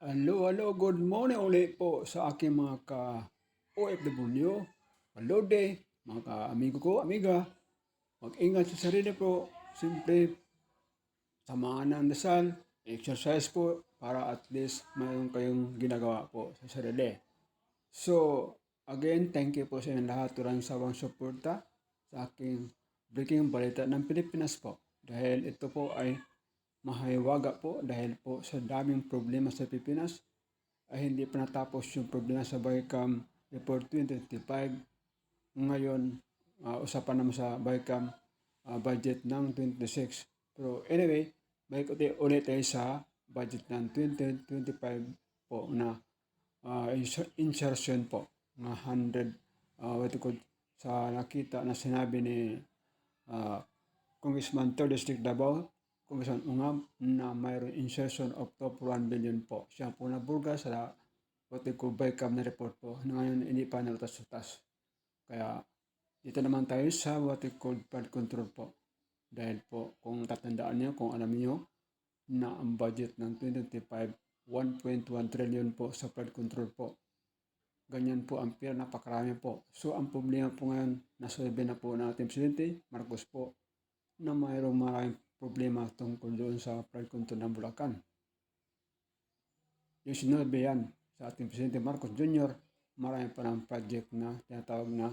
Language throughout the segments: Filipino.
Hello, good morning ulit po sa aking mga ka-OFW. Hello day, mga ka-amigo ko, amiga. Mag-ingat sa sarili po. Simple, samahan ng dasal, exercise po para at least mayroon kayong ginagawa po sa sarili. So, again, thank you po sa inyong lahat. Walang sawang suporta sa aking breaking balita ng Pilipinas po. Dahil ito po ay mahiwaga po dahil po sa daming problema sa Pilipinas ay hindi pa natapos yung problema sa BICAM Report 2025. Ngayon, usapan naman sa BICAM budget ng 2026. Pero anyway, balik ulit tayo sa budget ng 2025 po na insertion po na 100 sa nakita na sinabi ni Congressman 3rd District Davao, Congressman Ungab, na mayroon insertion of top 1 billion po. Siya po naburga sa BICAM na report po na ngayon hindi pa nalutas-lutas. Kaya dito naman tayo sa flood control po. Dahil po kung tatandaan niyo, kung alam niyo na ang budget ng 2025, 1.1 trillion po sa flood control po. Ganyan po ang pera, napakarami po. So ang problema po ngayon, nasolve na po ng ating Presidente Marcos po na mayroong maraming problema tungkol doon sa flood control ng Bulacan. Yung sinolve yan sa ating Presidente Marcos Jr., marami pa ng project na tinatawag na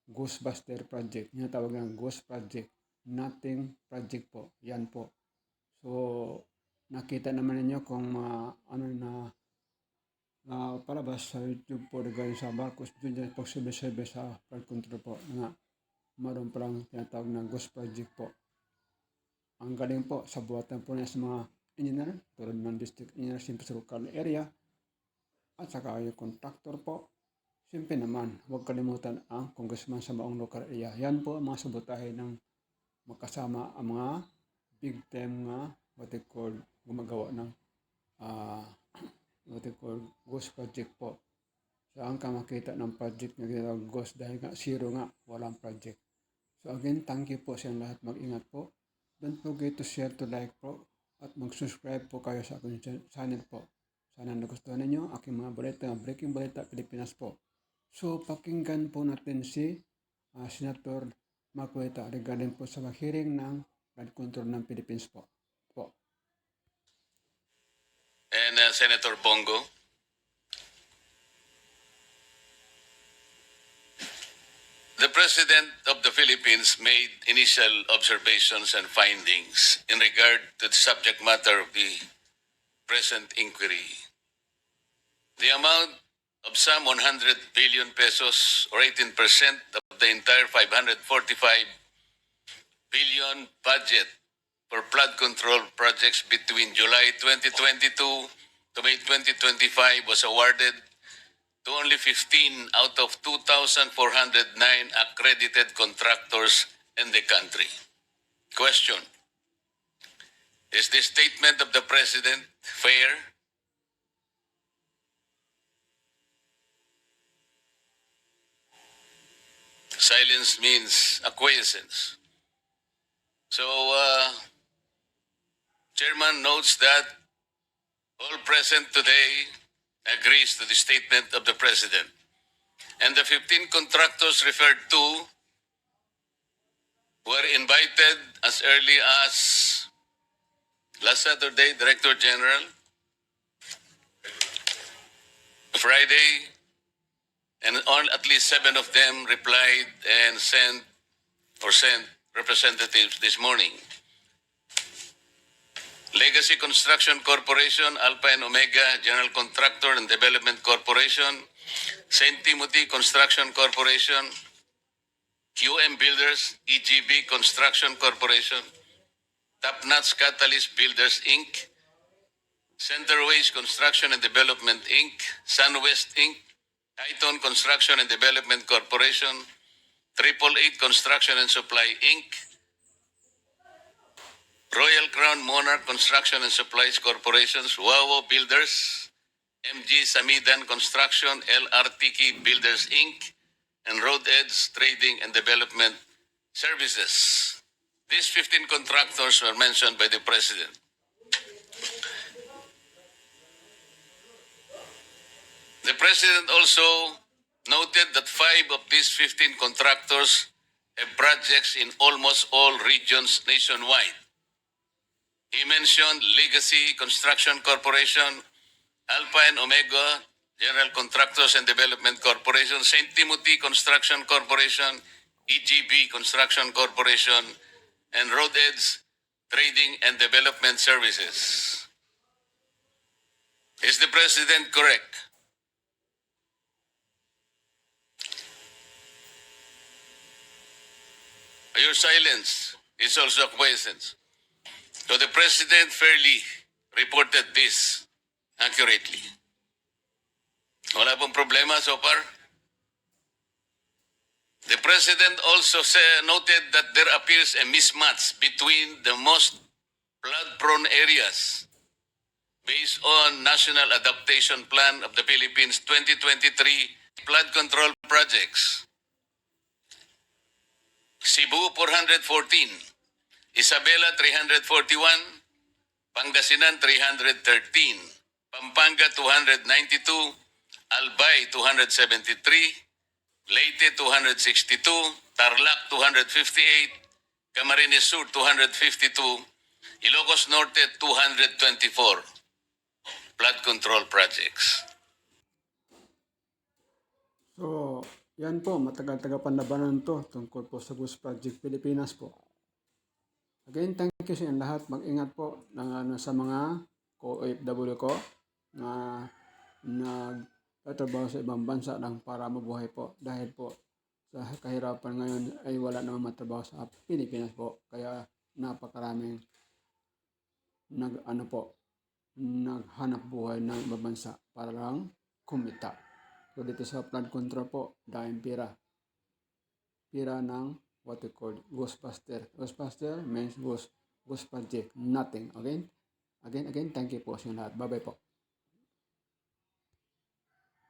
Ghostbuster Project. Tinatawag na Ghost Project. Nothing Project po. Yan po. So, nakita naman ninyo kung palabas sa YouTube po regarding sa Marcos Jr. pagsabi-sabi sa flood control po na mayroon palang tinatawag na Ghost Project po. Ang galing po sa buhatan po niya sa mga engineer, tulad ng district engineer sa local area, at saka yung contractor po. Siyempre naman, huwag kalimutan ang congressman sa maong local area. Yan po ang mga sabotahe ng magkasama ang mga big time nga gumagawa ng ghost project po. Saan ka makita ng project na ginawag ghost dahil nga zero nga, walang project. So again, thank you po sa lahat. Mag-ingat po. Don't forget to share, to like po, at mag-subscribe po kayo sa aking channel po. Sana nagustuhan ninyo aking mga balita, breaking balita Pilipinas po. So pakinggan po natin si Senator Marcolita regarding po sa hearing ng flood control ng Philippines po. And Senator Bongo. The President of the Philippines made initial observations and findings in regard to the subject matter of the present inquiry. The amount of some 100 billion pesos or 18% of the entire 545 billion budget for flood control projects between July 2022 to May 2025 was awarded to only 15 out of 2,409 accredited contractors in the country. Question: is this statement of the President fair? Silence means acquiescence. So, Chairman notes that all present today agrees to the statement of the President. And the 15 contractors referred to were invited as early as last Saturday, Director General, Friday, and at least 7 of them replied and sent representatives this morning. Legacy Construction Corporation, Alpha and Omega General Contractor and Development Corporation, St. Timothy Construction Corporation, QM Builders, EGB Construction Corporation, Top-Notch Catalyst Builders, Inc., Centerways Construction and Development, Inc., SunWest, Inc., Highton Construction and Development Corporation, 888 Construction and Supply, Inc., Royal Crown Monarch Construction and Supplies Corporations, Wawo Builders, MG Samidan Construction, LRTK Builders, Inc., and Road Edge Trading and Development Services. These 15 contractors were mentioned by the President. The President also noted that 5 of these 15 contractors have projects in almost all regions nationwide. He mentioned Legacy Construction Corporation, Alpha and Omega General Contractors and Development Corporation, St. Timothy Construction Corporation, EGB Construction Corporation, and Roadheads Trading and Development Services. Is the President correct? Your silence is also acquiescence. So the President fairly reported this accurately. Wala pong problema so far? The President also noted that there appears a mismatch between the most flood-prone areas based on National Adaptation Plan of the Philippines 2023 flood control projects. Cebu 414, Isabela 341, Pangasinan 313, Pampanga 292, Albay 273, Leyte 262, Tarlac 258, Camarines Sur 252, Ilocos Norte 224 flood control projects. So, yan po, matagal-tagal panlabanan to tungkol po sa Ghost Project Pilipinas po. Again, thank you sa inyo lahat. Mag-ingat po sa mga OFW ko na nagtatrabaho sa ibang bansa lang para mabuhay po. Dahil po sa kahirapan ngayon ay wala naman matrabaho sa Pilipinas po. Kaya napakaraming naghanap buhay ng ibang bansa para lang kumita. So dito sa flood control po, dahil pira ng what we call Ghostbuster. Ghostbuster means ghost project, nothing. Again, thank you po sa lahat. Bye-bye po.